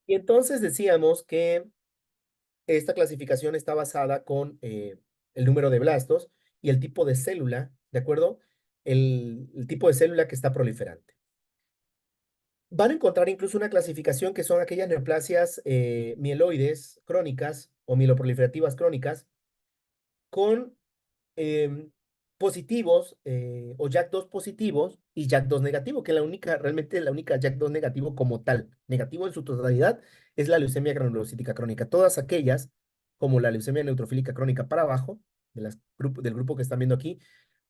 Y entonces decíamos que esta clasificación está basada con el número de blastos y el tipo de célula, ¿de acuerdo? El tipo de célula que está proliferante. Van a encontrar incluso una clasificación que son aquellas neoplasias mieloides crónicas o mieloproliferativas crónicas con em, positivos o JAK2 positivos y JAK2 negativo, que realmente la única JAK2 negativo como tal, negativo en su totalidad, es la leucemia granulocítica crónica. Todas aquellas, como la leucemia neutrofílica crónica para abajo, del grupo que están viendo aquí,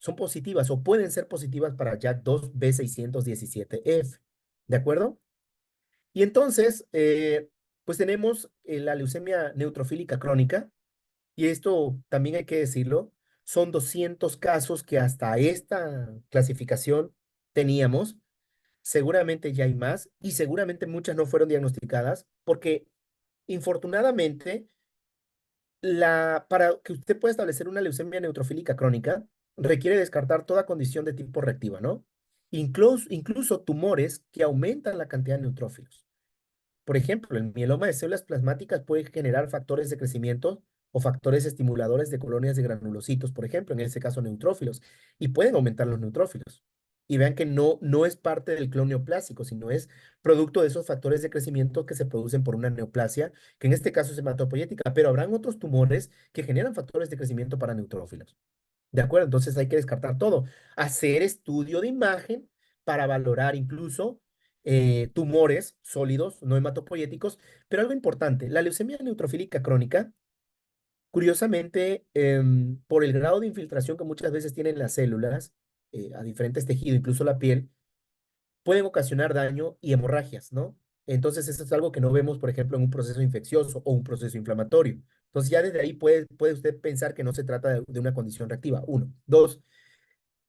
son positivas o pueden ser positivas para JAK2 B617F. ¿De acuerdo? Y entonces, pues tenemos la leucemia neutrofílica crónica, y esto también hay que decirlo, son 200 casos que hasta esta clasificación teníamos. Seguramente ya hay más y seguramente muchas no fueron diagnosticadas porque infortunadamente para que usted pueda establecer una leucemia neutrofílica crónica requiere descartar toda condición de tipo reactiva, ¿no? Incluso tumores que aumentan la cantidad de neutrófilos. Por ejemplo, el mieloma de células plasmáticas puede generar factores de crecimiento o factores estimuladores de colonias de granulocitos, por ejemplo, en este caso neutrófilos, y pueden aumentar los neutrófilos. Y vean que no es parte del clon neoplásico, sino es producto de esos factores de crecimiento que se producen por una neoplasia, que en este caso es hematopoyética, pero habrán otros tumores que generan factores de crecimiento para neutrófilos. ¿De acuerdo? Entonces hay que descartar todo. Hacer estudio de imagen para valorar incluso tumores sólidos, no hematopoyéticos, pero algo importante, la leucemia neutrofílica crónica, curiosamente, por el grado de infiltración que muchas veces tienen las células a diferentes tejidos, incluso la piel, pueden ocasionar daño y hemorragias, ¿no? Entonces, eso es algo que no vemos, por ejemplo, en un proceso infeccioso o un proceso inflamatorio. Entonces, ya desde ahí puede usted pensar que no se trata de una condición reactiva. Uno. Dos,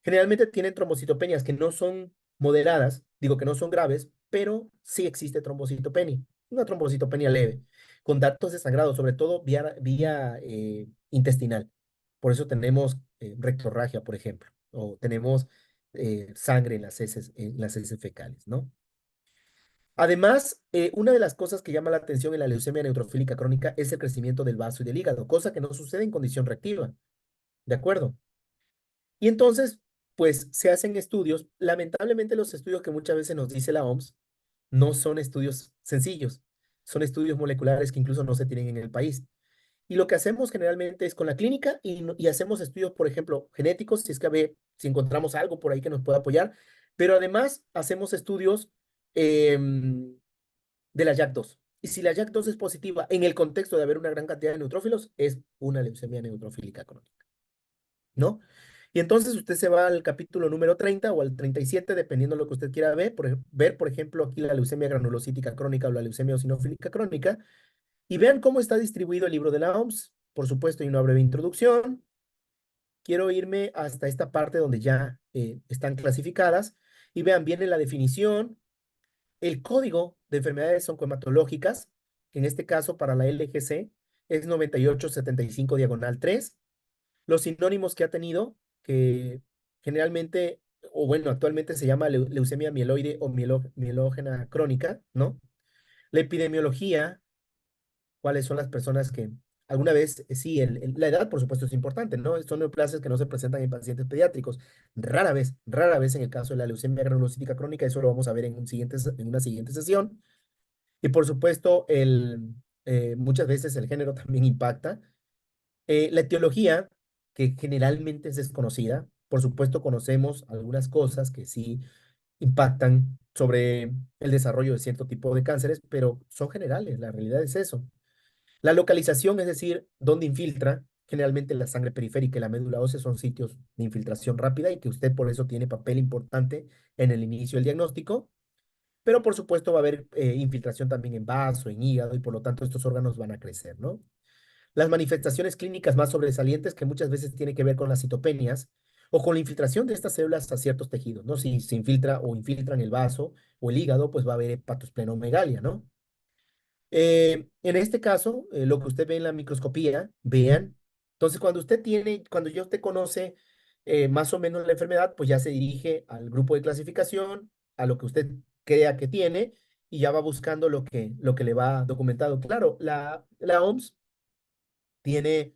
generalmente tienen trombocitopenias que no son moderadas, digo que no son graves, pero sí existe trombocitopenia, una trombocitopenia leve, con datos de sangrado, sobre todo vía intestinal. Por eso tenemos rectorragia, por ejemplo, o tenemos sangre en las heces fecales, ¿no? Además, una de las cosas que llama la atención en la leucemia neutrofílica crónica es el crecimiento del vaso y del hígado, cosa que no sucede en condición reactiva, ¿de acuerdo? Y entonces, pues se hacen estudios. Lamentablemente, los estudios que muchas veces nos dice la OMS no son estudios sencillos, son estudios moleculares que incluso no se tienen en el país. Y lo que hacemos generalmente es con la clínica y hacemos estudios, por ejemplo, genéticos, si es que si encontramos algo por ahí que nos pueda apoyar, pero además hacemos estudios de la JAK2. Y si la JAK2 es positiva en el contexto de haber una gran cantidad de neutrófilos, es una leucemia neutrofílica crónica, ¿no? Y entonces usted se va al capítulo número 30 o al 37, dependiendo de lo que usted quiera ver, por ejemplo, aquí la leucemia granulocítica crónica o la leucemia eosinofílica crónica, y vean cómo está distribuido el libro de la OMS. Por supuesto, hay una breve introducción. Quiero irme hasta esta parte donde ya están clasificadas, y vean, viene la definición, el código de enfermedades oncohematológicas, que en este caso para la LGC es 9875/3, los sinónimos que ha tenido, que generalmente, o bueno, actualmente se llama leucemia mieloide o mielógena crónica, ¿no? La epidemiología, cuáles son las personas que alguna vez, sí, la edad, por supuesto, es importante, ¿no? Son neoplasias que no se presentan en pacientes pediátricos. Rara vez en el caso de la leucemia granulocítica crónica, eso lo vamos a ver en una siguiente sesión. Y por supuesto, muchas veces el género también impacta. La etiología, que generalmente es desconocida, por supuesto conocemos algunas cosas que sí impactan sobre el desarrollo de cierto tipo de cánceres, pero son generales, la realidad es eso. La localización, es decir, dónde infiltra, generalmente la sangre periférica y la médula ósea son sitios de infiltración rápida y que usted por eso tiene papel importante en el inicio del diagnóstico, pero por supuesto va a haber infiltración también en vaso, en hígado y por lo tanto estos órganos van a crecer, ¿no? Las manifestaciones clínicas más sobresalientes que muchas veces tienen que ver con las citopenias o con la infiltración de estas células a ciertos tejidos, ¿no? Si se infiltra o infiltran el vaso o el hígado, pues va a haber hepatosplenomegalia, ¿no? En este caso, lo que usted ve en la microscopía, vean. Entonces, cuando ya usted conoce más o menos la enfermedad, pues ya se dirige al grupo de clasificación, a lo que usted crea que tiene, y ya va buscando lo que le va documentado. Claro, la OMS tiene,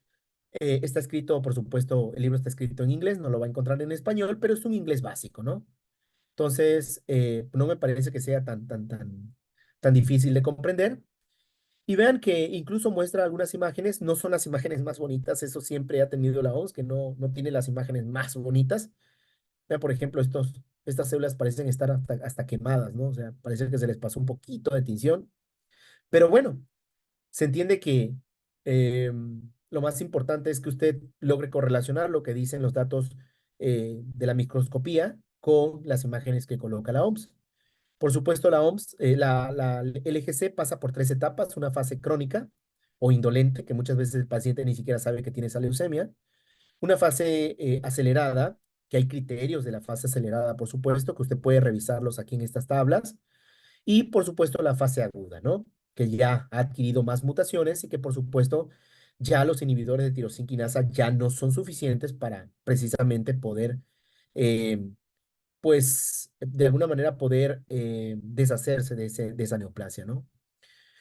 está escrito, por supuesto, el libro está escrito en inglés, no lo va a encontrar en español, pero es un inglés básico, ¿no? Entonces, no me parece que sea tan difícil de comprender. Y vean que incluso muestra algunas imágenes, no son las imágenes más bonitas, eso siempre ha tenido la OMS, que no tiene las imágenes más bonitas. Vean, por ejemplo, estas células parecen estar hasta quemadas, ¿no? O sea, parece que se les pasó un poquito de tinción. Pero bueno, se entiende que lo más importante es que usted logre correlacionar lo que dicen los datos de la microscopía con las imágenes que coloca la OMS. Por supuesto, la OMS, la LGC pasa por tres etapas: una fase crónica o indolente, que muchas veces el paciente ni siquiera sabe que tiene esa leucemia; una fase acelerada, que hay criterios de la fase acelerada, por supuesto, que usted puede revisarlos aquí en estas tablas; y por supuesto la fase aguda, ¿no? Que ya ha adquirido más mutaciones y que por supuesto ya los inhibidores de tirosinquinasa ya no son suficientes para precisamente poder, eh, pues, de alguna manera poder deshacerse de esa neoplasia, ¿no?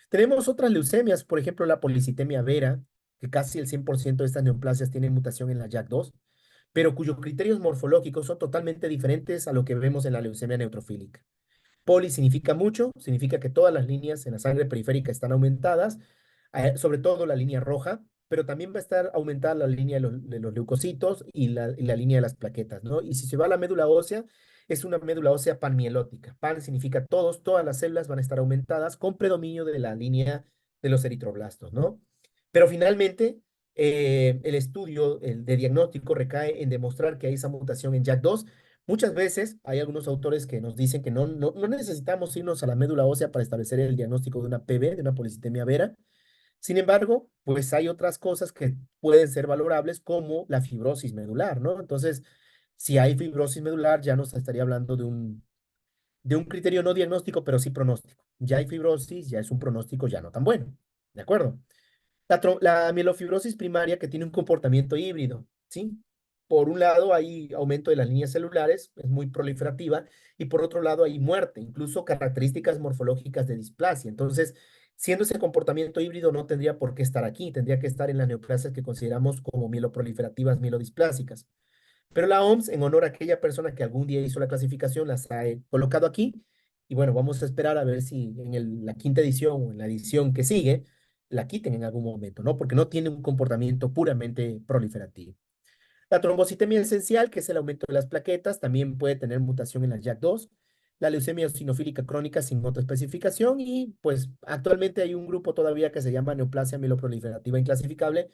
Tenemos otras leucemias, por ejemplo, la policitemia vera, que casi el 100% de estas neoplasias tienen mutación en la JAK2, pero cuyos criterios morfológicos son totalmente diferentes a lo que vemos en la leucemia neutrofílica. Poli significa mucho, significa que todas las líneas en la sangre periférica están aumentadas, sobre todo la línea roja, pero también va a estar aumentada la línea de los leucocitos y la línea de las plaquetas, ¿no? Y si se va a la médula ósea, es una médula ósea panmielótica. Pan significa todos, todas las células van a estar aumentadas con predominio de la línea de los eritroblastos, ¿no? Pero finalmente, el estudio el de diagnóstico recae en demostrar que hay esa mutación en JAK2. Muchas veces hay algunos autores que nos dicen que no necesitamos irnos a la médula ósea para establecer el diagnóstico de una PV, de una policitemia vera. Sin embargo, pues hay otras cosas que pueden ser valorables como la fibrosis medular, ¿no? Entonces, si hay fibrosis medular, ya nos estaría hablando de un criterio no diagnóstico, pero sí pronóstico. Ya hay fibrosis, ya es un pronóstico ya no tan bueno, ¿de acuerdo? La mielofibrosis primaria que tiene un comportamiento híbrido, ¿sí? Por un lado hay aumento de las líneas celulares, es muy proliferativa, y por otro lado hay muerte, incluso características morfológicas de displasia. Entonces, siendo ese comportamiento híbrido, no tendría por qué estar aquí, tendría que estar en las neoplasias que consideramos como mieloproliferativas, mielodisplásicas. Pero la OMS, en honor a aquella persona que algún día hizo la clasificación, las ha colocado aquí. Y bueno, vamos a esperar a ver si en la quinta edición o en la edición que sigue la quiten en algún momento, ¿no? Porque no tiene un comportamiento puramente proliferativo. La trombocitemia esencial, que es el aumento de las plaquetas, también puede tener mutación en la JAK2. La leucemia eosinofílica crónica sin otra especificación. Y pues actualmente hay un grupo todavía que se llama neoplasia mieloproliferativa inclasificable,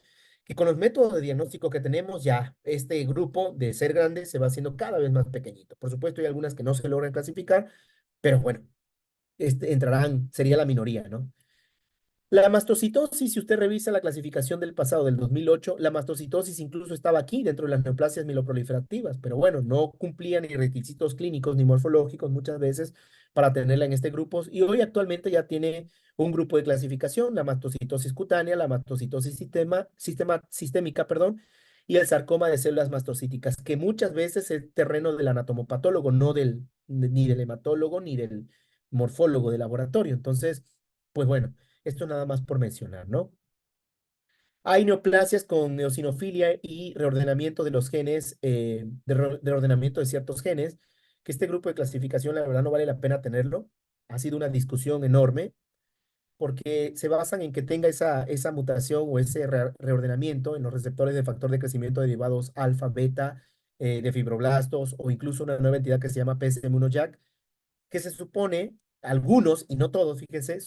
que con los métodos de diagnóstico que tenemos ya, este grupo de ser grande se va haciendo cada vez más pequeñito. Por supuesto, hay algunas que no se logran clasificar, pero bueno, entrarán, sería la minoría, ¿no? La mastocitosis, si usted revisa la clasificación del pasado, del 2008, la mastocitosis incluso estaba aquí dentro de las neoplasias mieloproliferativas, pero bueno, no cumplía ni requisitos clínicos ni morfológicos muchas veces para tenerla en este grupo. Y hoy actualmente ya tiene un grupo de clasificación: la mastocitosis cutánea, la mastocitosis sistémica, perdón, y el sarcoma de células mastocíticas, que muchas veces es terreno del anatomopatólogo, no ni del hematólogo ni del morfólogo de laboratorio. Entonces, pues bueno. Esto nada más por mencionar, ¿no? Hay neoplasias con eosinofilia y reordenamiento de los genes, de reordenamiento de ciertos genes, que este grupo de clasificación, la verdad, no vale la pena tenerlo. Ha sido una discusión enorme porque se basan en que tenga esa mutación o ese reordenamiento en los receptores de factor de crecimiento derivados alfa, beta, de fibroblastos, o incluso una nueva entidad que se llama PSM1-JAK, que se supone, algunos, y no todos, fíjense,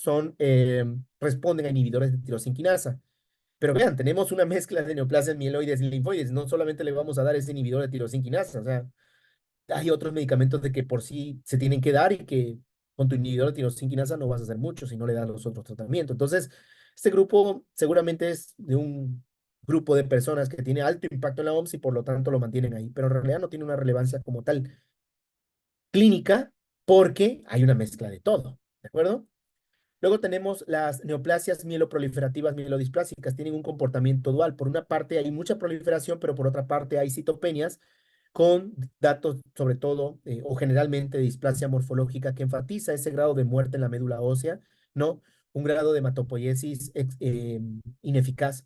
responden a inhibidores de tirosinquinasa. Pero vean, tenemos una mezcla de neoplasias mieloides y linfoides. No solamente le vamos a dar ese inhibidor de tirosinquinasa, o sea, hay otros medicamentos de que por sí se tienen que dar y que con tu inhibidor de tirosinquinasa no vas a hacer mucho si no le das los otros tratamientos. Entonces, este grupo seguramente es de un grupo de personas que tiene alto impacto en la OMS y por lo tanto lo mantienen ahí, pero en realidad no tiene una relevancia como tal clínica porque hay una mezcla de todo, ¿de acuerdo? Luego tenemos las neoplasias mieloproliferativas mielodisplásicas. Tienen un comportamiento dual. Por una parte hay mucha proliferación, pero por otra parte hay citopenias con datos sobre todo, o generalmente de displasia morfológica que enfatiza ese grado de muerte en la médula ósea, ¿no? Un grado de hematopoiesis ineficaz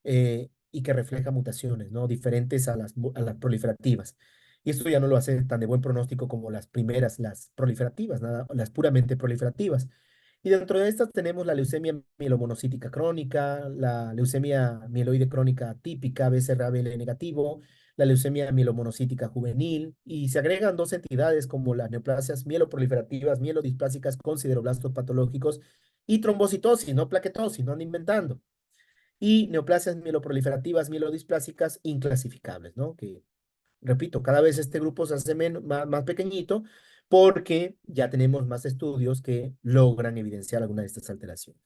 y que refleja mutaciones, ¿no? Diferentes a las proliferativas. Y esto ya no lo hace tan de buen pronóstico como las primeras, las proliferativas, nada, las puramente proliferativas. Y dentro de estas tenemos la leucemia mielomonocítica crónica, la leucemia mieloide crónica típica, BCR-ABL negativo, la leucemia mielomonocítica juvenil, y se agregan dos entidades como las neoplasias mieloproliferativas, mielodisplásicas con sideroblastos patológicos y trombocitosis, no plaquetosis, no ando inventando y neoplasias mieloproliferativas, mielodisplásicas inclasificables, ¿no? Que, repito, cada vez este grupo se hace más pequeñito porque ya tenemos más estudios que logran evidenciar alguna de estas alteraciones.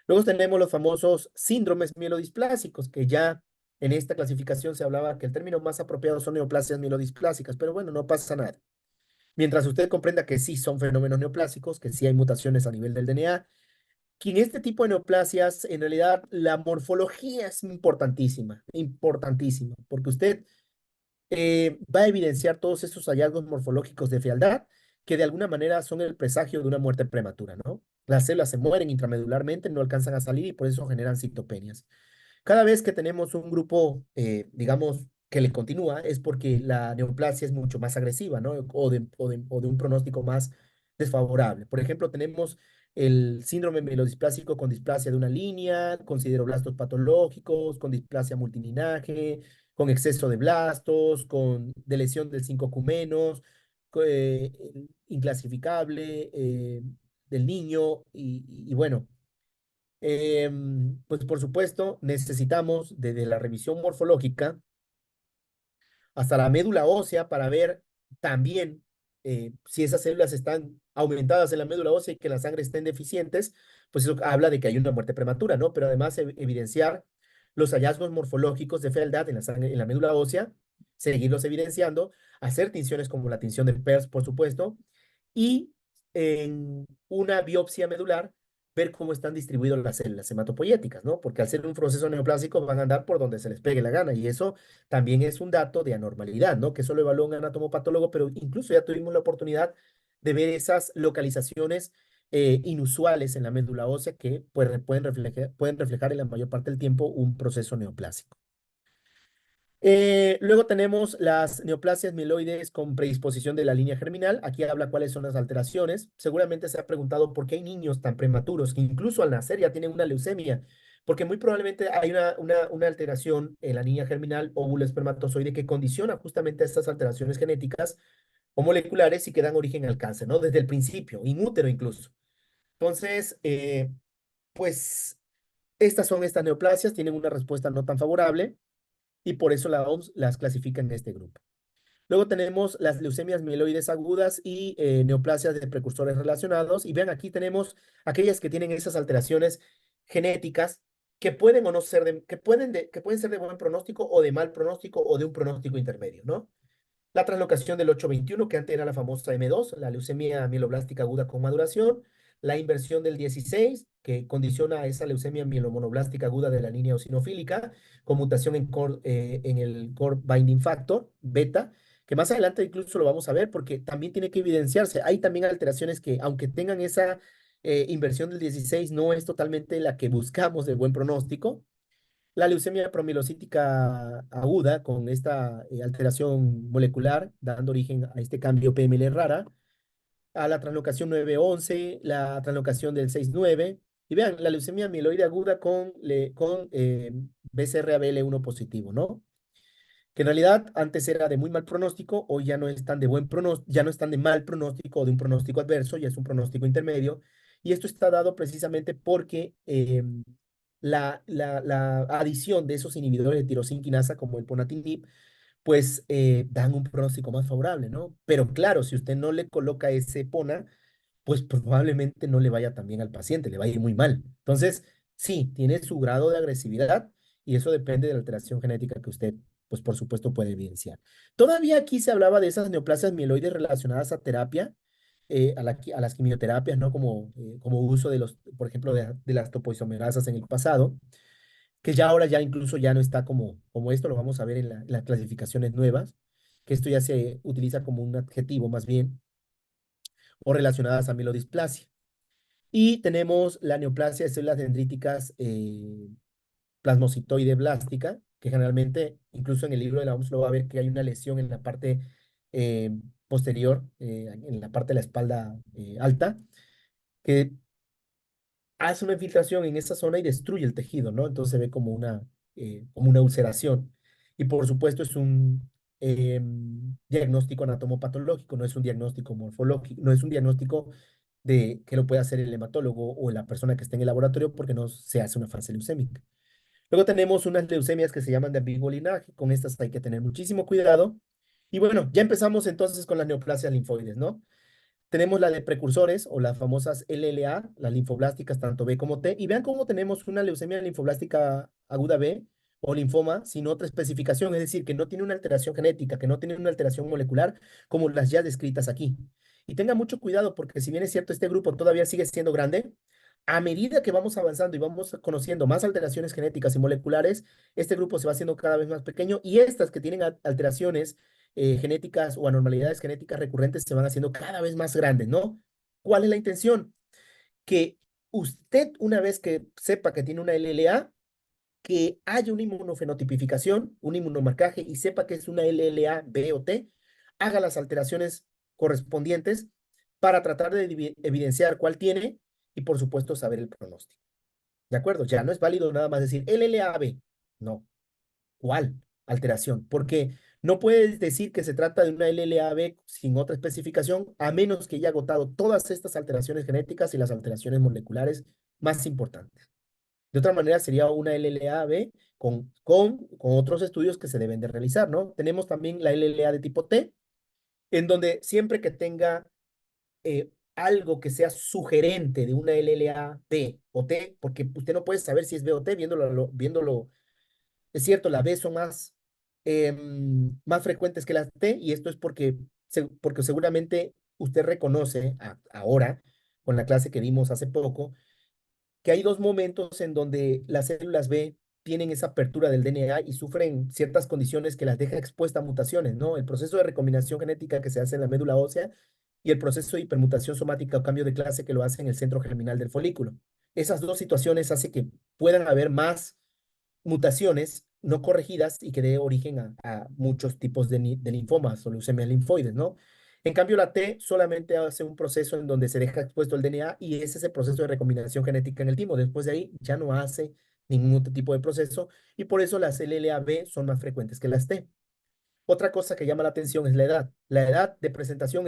Luego tenemos los famosos síndromes mielodisplásicos, que ya en esta clasificación se hablaba que el término más apropiado son neoplasias mielodisplásicas, pero bueno, no pasa nada. Mientras usted comprenda que sí son fenómenos neoplásicos, que sí hay mutaciones a nivel del DNA, que en este tipo de neoplasias, en realidad, la morfología es importantísima, importantísima, porque usted va a evidenciar todos estos hallazgos morfológicos de fealdad que de alguna manera son el presagio de una muerte prematura, ¿no? Las células se mueren intramedularmente, no alcanzan a salir y por eso generan citopenias. Cada vez que tenemos un grupo, digamos, que le continúa, es porque la neoplasia es mucho más agresiva, ¿no? O de un pronóstico más desfavorable. Por ejemplo, tenemos el síndrome mielodisplásico con displasia de una línea, con sideroblastos patológicos, con displasia multilinaje, con exceso de blastos, con de lesión del 5-cumenos, inclasificable del niño y bueno. Pues por supuesto, necesitamos desde la revisión morfológica hasta la médula ósea para ver también si esas células están aumentadas en la médula ósea y que la sangre estén deficientes, pues eso habla de que hay una muerte prematura, ¿no? Pero además evidenciar los hallazgos morfológicos de fealdad en la sangre, en la médula ósea, seguirlos evidenciando, hacer tinciones como la tinción de PERS, por supuesto, y en una biopsia medular ver cómo están distribuidas las células hematopoyéticas, ¿no? Porque al ser un proceso neoplásico van a andar por donde se les pegue la gana y eso también es un dato de anormalidad, ¿no? Que eso lo evalúa un anatomopatólogo, pero incluso ya tuvimos la oportunidad de ver esas localizaciones inusuales en la médula ósea que pues, pueden reflejar en la mayor parte del tiempo un proceso neoplásico. Luego tenemos las neoplasias mieloides con predisposición de la línea germinal. Aquí habla cuáles son las alteraciones. Seguramente se ha preguntado por qué hay niños tan prematuros que incluso al nacer ya tienen una leucemia, porque muy probablemente hay una alteración en la línea germinal óvulo espermatozoide que condiciona justamente estas alteraciones genéticas o moleculares y que dan origen al cáncer, ¿no? Desde el principio, in útero incluso. Entonces, pues estas son estas neoplasias, tienen una respuesta no tan favorable y por eso la OMS las clasifica en este grupo. Luego tenemos las leucemias mieloides agudas y neoplasias de precursores relacionados. Y vean, aquí tenemos aquellas que tienen esas alteraciones genéticas que pueden o no ser que pueden ser de buen pronóstico o de mal pronóstico o de un pronóstico intermedio, ¿no? La translocación del 821, que antes era la famosa M2, la leucemia mieloblástica aguda con maduración, la inversión del 16, que condiciona a esa leucemia mielomonoblástica aguda de la línea eosinofílica, con mutación en el core binding factor, beta, que más adelante incluso lo vamos a ver porque también tiene que evidenciarse. Hay también alteraciones que, aunque tengan esa inversión del 16, no es totalmente la que buscamos de buen pronóstico. La leucemia promielocítica aguda con esta alteración molecular, dando origen a este cambio PML rara, a la translocación 911, la translocación del 69, y vean, la leucemia mieloide aguda con BCR-ABL1 positivo, ¿no? Que en realidad antes era de muy mal pronóstico, hoy ya no están de buen pronóstico, ya no están de mal pronóstico o de un pronóstico adverso, ya es un pronóstico intermedio, y esto está dado precisamente porque la adición de esos inhibidores de tirosinquinasa como el ponatinib, pues dan un pronóstico más favorable, ¿no? Pero claro, si usted no le coloca ese PONA, pues probablemente no le vaya tan bien al paciente, le va a ir muy mal. Entonces, sí, tiene su grado de agresividad y eso depende de la alteración genética que usted, pues por supuesto, puede evidenciar. Todavía aquí se hablaba de esas neoplasias mieloides relacionadas a terapia, a las quimioterapias, ¿no? Como uso de los, por ejemplo, de las topoisomerasas en el pasado, que ya ahora ya incluso ya no está como esto, lo vamos a ver en las clasificaciones nuevas. que esto ya se utiliza como un adjetivo más bien, o relacionadas a mielodisplasia. Y tenemos la neoplasia de células dendríticas plasmocitoide blástica, que generalmente, incluso en el libro de la OMS lo va a ver que hay una lesión en la parte eh, posterior, en la parte de la espalda alta, que hace una infiltración en esa zona y destruye el tejido, ¿no? Entonces se ve como una ulceración. Y por supuesto es un diagnóstico anatomopatológico, no es un diagnóstico morfológico, no es un diagnóstico de que lo puede hacer el hematólogo o la persona que esté en el laboratorio porque no se hace una fase leucémica. Luego tenemos unas leucemias que se llaman de ambiguo linaje, con estas hay que tener muchísimo cuidado. Y bueno, ya empezamos entonces con las neoplasias linfoides, ¿no? Tenemos la de precursores o las famosas LLA, las linfoblásticas tanto B como T, y vean cómo tenemos una leucemia linfoblástica aguda B o linfoma sin otra especificación, es decir, que no tiene una alteración genética, que no tiene una alteración molecular como las ya descritas aquí. Y tenga mucho cuidado porque si bien es cierto, este grupo todavía sigue siendo grande, a medida que vamos avanzando y vamos conociendo más alteraciones genéticas y moleculares, este grupo se va haciendo cada vez más pequeño y estas que tienen alteraciones genéticas o anormalidades genéticas recurrentes se van haciendo cada vez más grandes, ¿no? ¿Cuál es la intención? Que usted, una vez que sepa que tiene una LLA, que haya una inmunofenotipificación, un inmunomarcaje y sepa que es una LLA B o T, haga las alteraciones correspondientes para tratar de evidenciar cuál tiene y, por supuesto, saber el pronóstico. ¿De acuerdo? Ya no es válido nada más decir LLAB. No. ¿Cuál alteración? Porque no puedes decir que se trata de una LLAB sin otra especificación, a menos que haya agotado todas estas alteraciones genéticas y las alteraciones moleculares más importantes. De otra manera, sería una LLAB con otros estudios que se deben de realizar, ¿no? Tenemos también la LLA de tipo T, en donde siempre que tenga algo que sea sugerente de una LLA B o T, porque usted no puede saber si es B o T viéndolo. Es cierto, las B son más frecuentes que las T y esto es porque seguramente usted reconoce ahora, con la clase que vimos hace poco, que hay dos momentos en donde las células B tienen esa apertura del DNA y sufren ciertas condiciones que las deja expuestas a mutaciones, ¿no? El proceso de recombinación genética que se hace en la médula ósea y el proceso de hipermutación somática o cambio de clase que lo hace en el centro germinal del folículo. Esas dos situaciones hacen que puedan haber más mutaciones no corregidas y que dé origen a muchos tipos de linfomas o leucemias linfoides, ¿no? En cambio, la T solamente hace un proceso en donde se deja expuesto el DNA y ese es el proceso de recombinación genética en el timo. Después de ahí ya no hace ningún otro tipo de proceso y por eso las LLAB son más frecuentes que las T. Otra cosa que llama la atención es la edad. La edad de presentación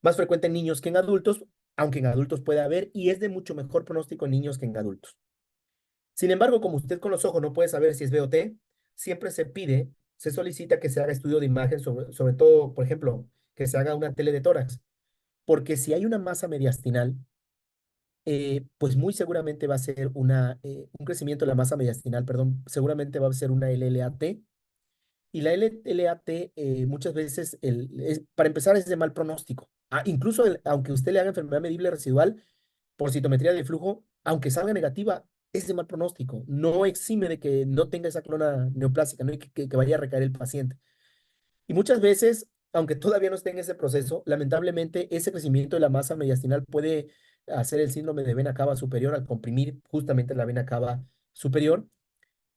más frecuente en niños que en adultos, aunque en adultos puede haber, y es de mucho mejor pronóstico en niños que en adultos. Sin embargo, como usted con los ojos no puede saber si es B o T, siempre se solicita que se haga estudio de imagen, sobre todo, por ejemplo, que se haga una tele de tórax, porque si hay una masa mediastinal, pues muy seguramente va a ser un crecimiento de la masa mediastinal, perdón, seguramente va a ser una LLAT, y la LLAT muchas veces, para empezar, es de mal pronóstico. Incluso aunque usted le haga enfermedad medible residual, por citometría de flujo, aunque salga negativa, es de mal pronóstico. No exime de que no tenga esa clona neoplásica, ¿no? Y que vaya a recaer el paciente. Y muchas veces, aunque todavía no esté en ese proceso, lamentablemente ese crecimiento de la masa mediastinal puede hacer el síndrome de vena cava superior al comprimir justamente la vena cava superior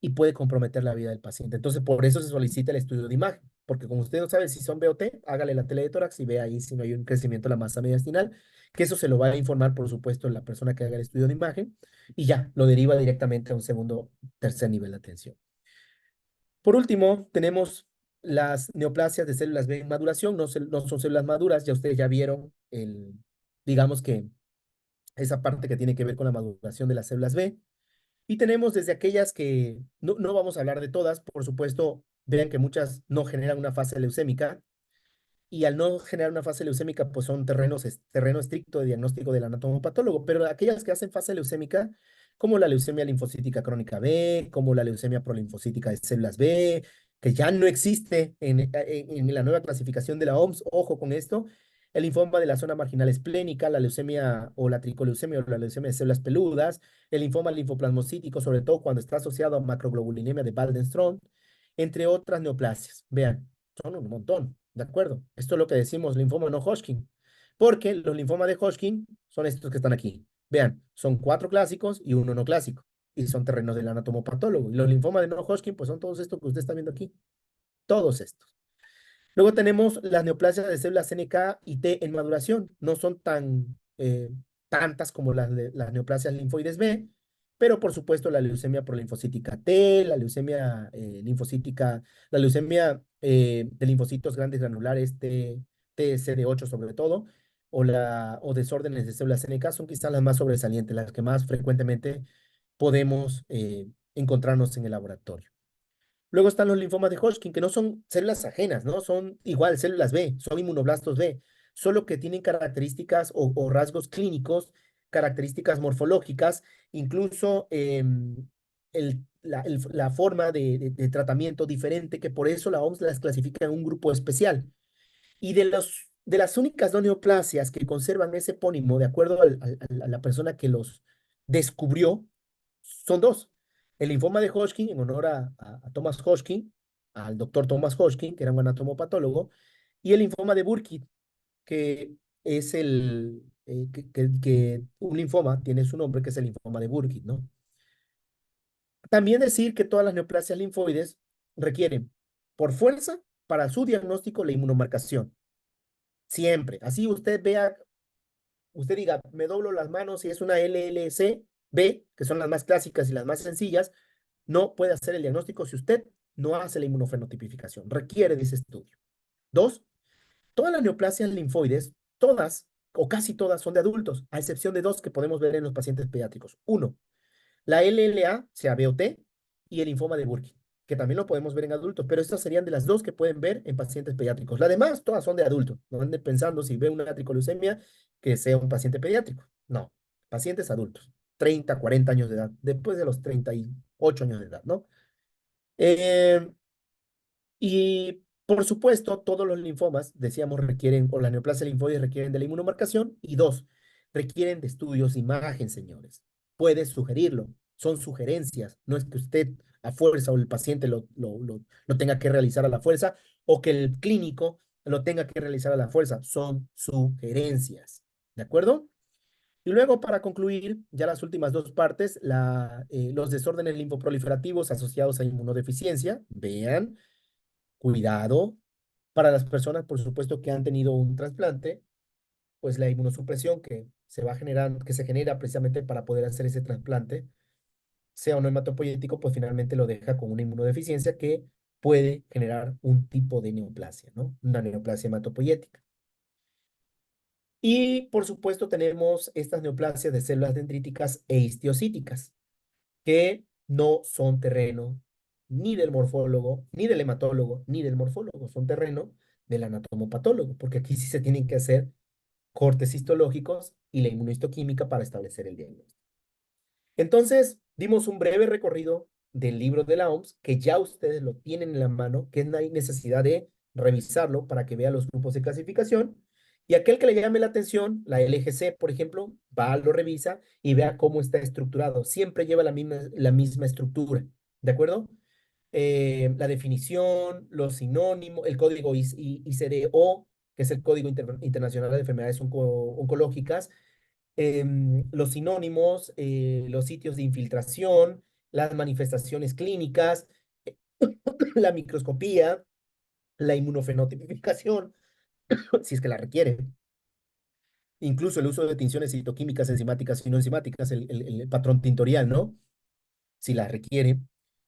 y puede comprometer la vida del paciente. Entonces, por eso se solicita el estudio de imagen, porque como usted no sabe si son BOT, hágale la tele de tórax y ve ahí si no hay un crecimiento de la masa mediastinal, que eso se lo va a informar, por supuesto, la persona que haga el estudio de imagen y ya, lo deriva directamente a un segundo, tercer nivel de atención. Por último, tenemos las neoplasias de células B en maduración, no son células maduras, ya ustedes ya vieron digamos que esa parte que tiene que ver con la maduración de las células B. Y tenemos desde aquellas que no vamos a hablar de todas, por supuesto, vean que muchas no generan una fase leucémica y al no generar una fase leucémica, pues son terreno estricto de diagnóstico del anatomopatólogo, pero aquellas que hacen fase leucémica, como la leucemia linfocítica crónica B, como la leucemia prolinfocítica de células B, que ya no existe en la nueva clasificación de la OMS, ojo con esto, el linfoma de la zona marginal esplénica, la leucemia o la tricoleucemia o la leucemia de células peludas, el linfoma linfoplasmocítico, sobre todo cuando está asociado a macroglobulinemia de Waldenström, entre otras neoplasias. Vean, son un montón, ¿de acuerdo? Esto es lo que decimos linfoma no Hodgkin, porque los linfomas de Hodgkin son estos que están aquí. Vean, son 4 clásicos y uno no clásico, y son terrenos del anatomopatólogo. Y los linfomas de no Hodgkin, pues son todos estos que usted está viendo aquí, todos estos. Luego tenemos las neoplasias de células NK y T en maduración. No son tan tantas como las neoplasias linfoides B, pero por supuesto la leucemia prolinfocítica T, la leucemia linfocítica, la leucemia de linfocitos grandes granulares T, TCD8 sobre todo, o desórdenes de células NK son quizás las más sobresalientes, las que más frecuentemente podemos encontrarnos en el laboratorio. Luego están los linfomas de Hodgkin, que no son células ajenas, ¿no? Son igual células B, son inmunoblastos B, solo que tienen características o rasgos clínicos, características morfológicas, incluso la forma de tratamiento diferente, que por eso la OMS las clasifica en un grupo especial. Y de las únicas dos neoplasias que conservan ese epónimo, de acuerdo a la persona que los descubrió, son dos. El linfoma de Hodgkin, en honor a Thomas Hodgkin, al doctor Thomas Hodgkin, que era un anatomopatólogo, y el linfoma de Burkitt, que es que un linfoma tiene su nombre, que es el linfoma de Burkitt, ¿no? También decir que todas las neoplasias linfoides requieren, por fuerza, para su diagnóstico, la inmunomarcación. Siempre. Así usted vea, usted diga, me doblo las manos y es una LLC B, que son las más clásicas y las más sencillas, no puede hacer el diagnóstico si usted no hace la inmunofenotipificación. Requiere de ese estudio. Dos, todas las neoplasias linfoides, todas o casi todas son de adultos, a excepción de dos que podemos ver en los pacientes pediátricos. Uno, la LLA, sea B o T, y el linfoma de Burkitt, que también lo podemos ver en adultos, pero estas serían de las dos que pueden ver en pacientes pediátricos. Las demás, todas son de adultos. No anden pensando si ve una tricoleucemia que sea un paciente pediátrico. No, pacientes adultos, 30, 40 años de edad, después de los 38 años de edad, ¿no? Eh, y por supuesto, todos los linfomas, decíamos, requieren, o la neoplasia linfoide requieren de la inmunomarcación. Y dos, requieren de estudios de imagen, señores. Puede sugerirlo, son sugerencias. No es que usted a fuerza o el paciente lo tenga que realizar a la fuerza o que el clínico lo tenga que realizar a la fuerza. Son sugerencias. ¿De acuerdo? Y luego, para concluir, ya las últimas dos partes, los desórdenes linfoproliferativos asociados a inmunodeficiencia. Vean, cuidado. Para las personas, por supuesto, que han tenido un trasplante, pues la inmunosupresión que se va a generar, que se genera precisamente para poder hacer ese trasplante, sea o no hematopoyético, pues finalmente lo deja con una inmunodeficiencia que puede generar un tipo de neoplasia, ¿no? Una neoplasia hematopoyética. Y por supuesto tenemos estas neoplasias de células dendríticas e histiocíticas, que no son terreno ni del morfólogo, ni del hematólogo, ni del morfólogo, son terreno del anatomopatólogo, porque aquí sí se tienen que hacer cortes histológicos y la inmunohistoquímica para establecer el diagnóstico. Entonces, dimos un breve recorrido del libro de la OMS, que ya ustedes lo tienen en la mano, que no hay necesidad de revisarlo para que vea los grupos de clasificación. Y aquel que le llame la atención, la LGC, por ejemplo, va, lo revisa y vea cómo está estructurado. Siempre lleva la misma estructura, ¿de acuerdo? La definición, los sinónimos, el código ICD-O, que es el Código Internacional de Enfermedades Oncológicas, los sinónimos, los sitios de infiltración, las manifestaciones clínicas, la microscopía, la inmunofenotipificación, si es que la requiere, incluso el uso de tinciones citoquímicas, enzimáticas y no enzimáticas, el patrón tintorial, ¿no? Si la requiere,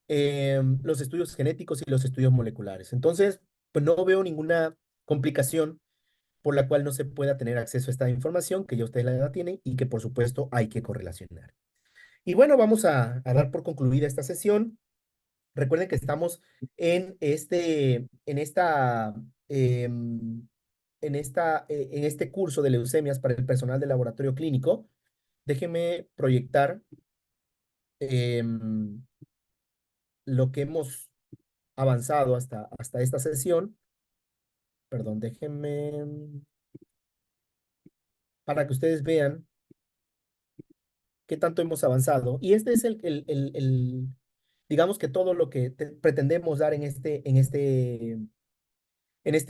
los estudios genéticos y los estudios moleculares. Entonces, pues no veo ninguna complicación por la cual no se pueda tener acceso a esta información que ya ustedes la tienen y que por supuesto hay que correlacionar. Y bueno, vamos a dar por concluida esta sesión. Recuerden que estamos en esta, en este curso de leucemias para el personal del laboratorio clínico. Déjenme proyectar em, lo que hemos avanzado hasta esta sesión. Perdón, déjenme para que ustedes vean qué tanto hemos avanzado. Y este es digamos que todo lo que pretendemos dar en este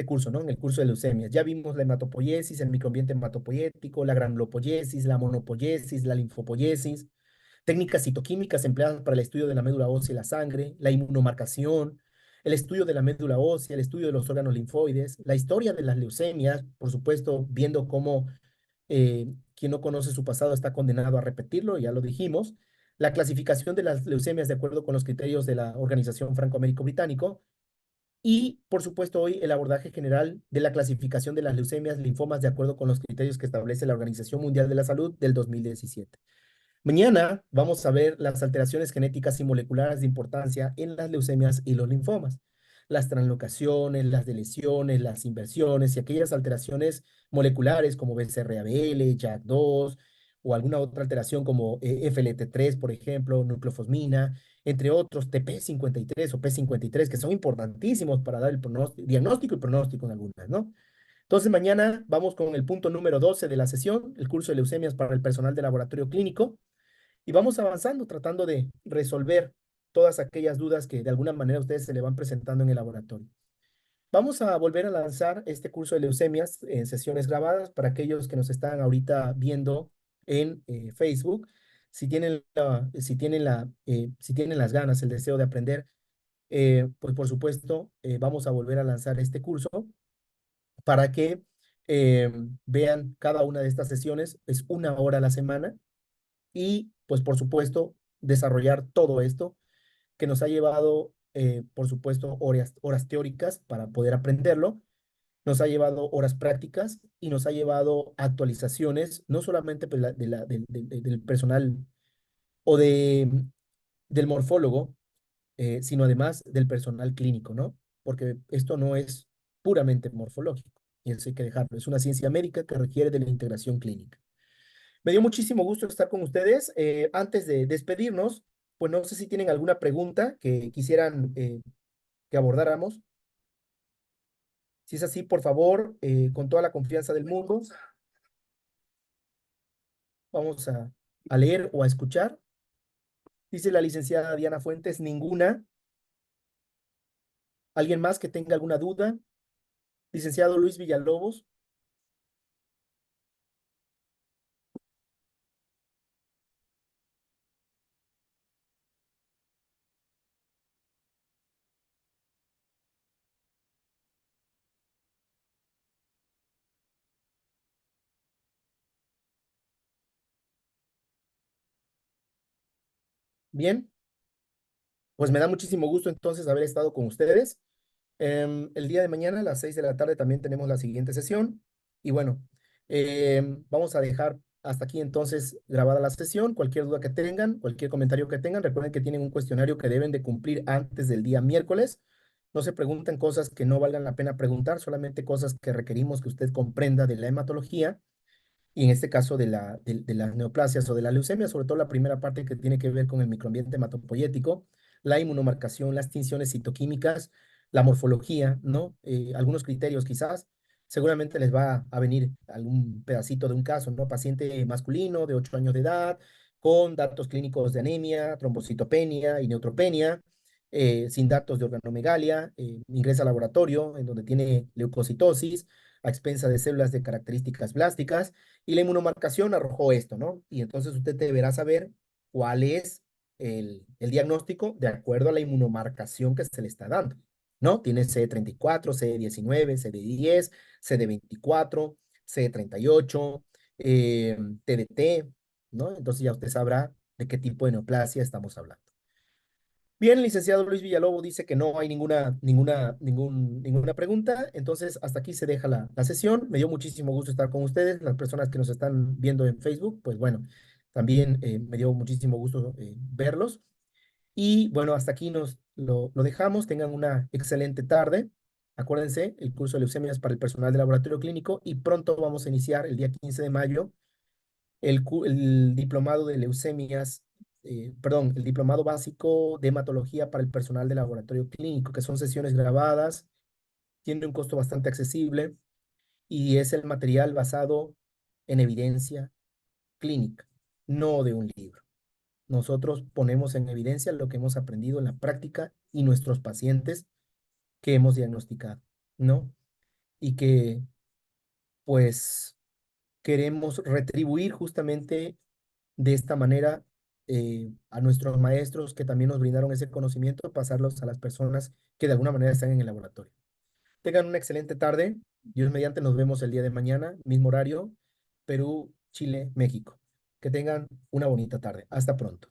curso, ¿no? En el curso de leucemias. Ya vimos la hematopoiesis, el microambiente hematopoyético, la granulopoiesis, la monopoiesis, la linfopoiesis, técnicas citoquímicas empleadas para el estudio de la médula ósea y la sangre, la inmunomarcación, el estudio de la médula ósea, el estudio de los órganos linfoides, la historia de las leucemias, por supuesto, viendo cómo quien no conoce su pasado está condenado a repetirlo, ya lo dijimos, la clasificación de las leucemias de acuerdo con los criterios de la Organización Franco-Américo-Británico, y, por supuesto, hoy el abordaje general de la clasificación de las leucemias, linfomas, de acuerdo con los criterios que establece la Organización Mundial de la Salud del 2017. Mañana vamos a ver las alteraciones genéticas y moleculares de importancia en las leucemias y los linfomas, las translocaciones, las deleciones, las inversiones y aquellas alteraciones moleculares como BCR-ABL, JAK2 o alguna otra alteración como FLT3, por ejemplo, nucleofosmina, entre otros, TP53 o P53, que son importantísimos para dar el diagnóstico y pronóstico en algunas, ¿no? Entonces, mañana vamos con el punto número 12 de la sesión, el curso de leucemias para el personal de laboratorio clínico, y vamos avanzando tratando de resolver todas aquellas dudas que de alguna manera a ustedes se le van presentando en el laboratorio. Vamos a volver a lanzar este curso de leucemias en sesiones grabadas para aquellos que nos están ahorita viendo en Facebook. Si tienen las ganas, el deseo de aprender, pues por supuesto, vamos a volver a lanzar este curso para que eh, vean cada una de estas sesiones. Es 1 hora a la semana y, pues por supuesto, desarrollar todo esto que nos ha llevado, por supuesto, horas teóricas para poder aprenderlo, nos ha llevado horas prácticas y nos ha llevado actualizaciones, no solamente pues, del personal o del morfólogo, sino además del personal clínico, ¿no? Porque esto no es puramente morfológico, y eso hay que dejarlo. Es una ciencia médica que requiere de la integración clínica. Me dio muchísimo gusto estar con ustedes. Antes de despedirnos, pues no sé si tienen alguna pregunta que quisieran que abordáramos. Si es así, por favor, con toda la confianza del mundo, vamos a leer o a escuchar. Dice la licenciada Diana Fuentes, ninguna. ¿Alguien más que tenga alguna duda? Licenciado Luis Villalobos. Bien, pues me da muchísimo gusto entonces haber estado con ustedes. El día de mañana a las 6 de la tarde también tenemos la siguiente sesión. Y bueno, vamos a dejar hasta aquí entonces grabada la sesión. Cualquier duda que tengan, cualquier comentario que tengan, recuerden que tienen un cuestionario que deben de cumplir antes del día miércoles. No se pregunten cosas que no valgan la pena preguntar, solamente cosas que requerimos que usted comprenda de la hematología y en este caso de las neoplasias o de la leucemia, sobre todo la primera parte que tiene que ver con el microambiente hematopoyético, la inmunomarcación, las tinciones citoquímicas, la morfología, ¿no? Algunos criterios quizás. Seguramente les va a venir algún pedacito de un caso, ¿no? Paciente masculino de 8 años de edad, con datos clínicos de anemia, trombocitopenia y neutropenia, sin datos de organomegalia, ingresa al laboratorio en donde tiene leucocitosis a expensa de células de características blásticas, y la inmunomarcación arrojó esto, ¿no? Y entonces usted deberá saber cuál es el diagnóstico de acuerdo a la inmunomarcación que se le está dando, ¿no? Tiene CD34, CD19, CD10, CD24, CD38, TDT, ¿no? Entonces ya usted sabrá de qué tipo de neoplasia estamos hablando. Bien, el licenciado Luis Villalobos dice que no hay ninguna pregunta, entonces hasta aquí se deja la sesión. Me dio muchísimo gusto estar con ustedes, las personas que nos están viendo en Facebook, pues bueno, también me dio muchísimo gusto verlos. Y bueno, hasta aquí lo dejamos, tengan una excelente tarde. Acuérdense, el curso de leucemias para el personal de laboratorio clínico y pronto vamos a iniciar el día 15 de mayo el diplomado de leucemias, perdón, el diplomado básico de hematología para el personal de laboratorio clínico, que son sesiones grabadas, tiene un costo bastante accesible y es el material basado en evidencia clínica, no de un libro. nosotros ponemos en evidencia lo que hemos aprendido en la práctica y nuestros pacientes que hemos diagnosticado, ¿no? Y que pues queremos retribuir justamente de esta manera a nuestros maestros que también nos brindaron ese conocimiento, pasarlos a las personas que de alguna manera están en el laboratorio. Tengan una excelente tarde. Dios mediante, nos vemos el día de mañana, mismo horario, Perú, Chile, México. Que tengan una bonita tarde. Hasta pronto.